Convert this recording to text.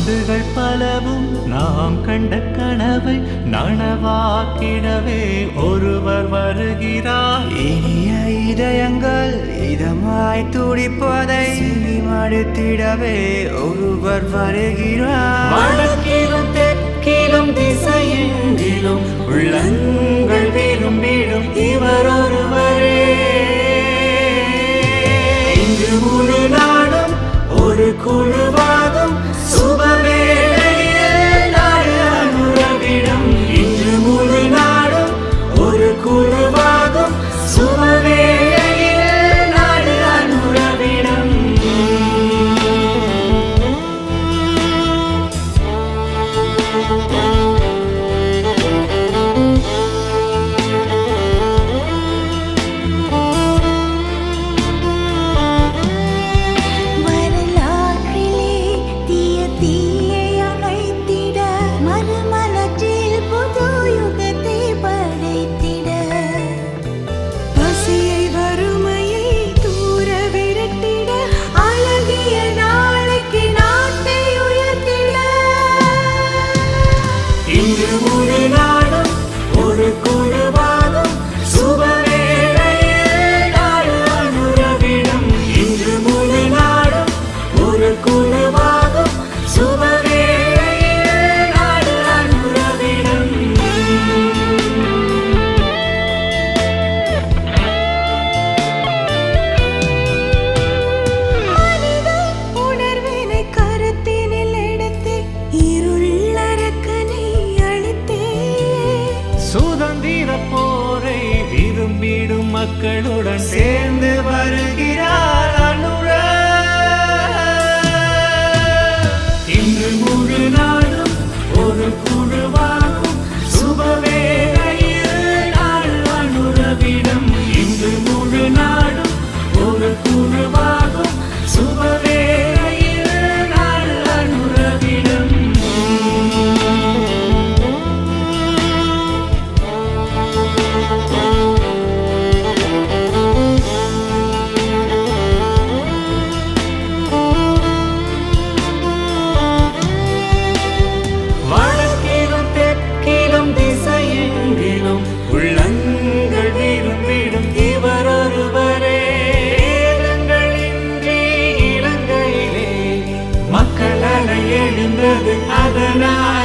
ஆண்டுகள் பலவும் நாம் கண்ட கனவை நனவாக்கிடவே ஒருவர் வருகிறார். இனிய இதயங்கள் இதமாய் துடிப்பதை மடுத்திடவே ஒருவர் வருகிறார். வடக்கிலும் தெற்கிலும் திசையெங்கிலும் உள்ளங்கள் விரும்பிடும் இவர் ஒருவரே. இங்கு முழு நாடும் ஒரு குழுவாகும் சுபவேளையில் நாடு அனுரவிடும். இன்று முழு நாடும் ஒரு குழுவாகும் சுபவேளையில் நாடு அனுரவிடும். இன்று முழு நாடும் ஒரு குழுவாகும் சுபவேளையில் நாடு அனுரவிடும். இன்று முழு நாடும் ஒரு குழுவாகும் சுபவேளையில் நாடு அனுரவிடும். உணர்வினை கருத்தினில் எடுத்து இருளரக்கனை சுதந்திர போரை விரும்பிடும் மக்களுடன் சேர்ந்து வருகிறார் அனுர. இன்று முழு நாடும் ஒரு குழுவாகும் சுபவேளையில் நாடு அனுரவிடும். இன்று முழு நாடும் ஒரு குழுவாகும் சுபவேளையில் நாடு அனுரவிடும். வடக்கிலும் தெற்கிலும் திசையெங்கிலும் உள்ளங்கள் விரும்பிடும் இவர் ஒருவரே. ஏதங்களின்றி இலங்கையிலே மக்கள் அலை எழுந்தது அதனால்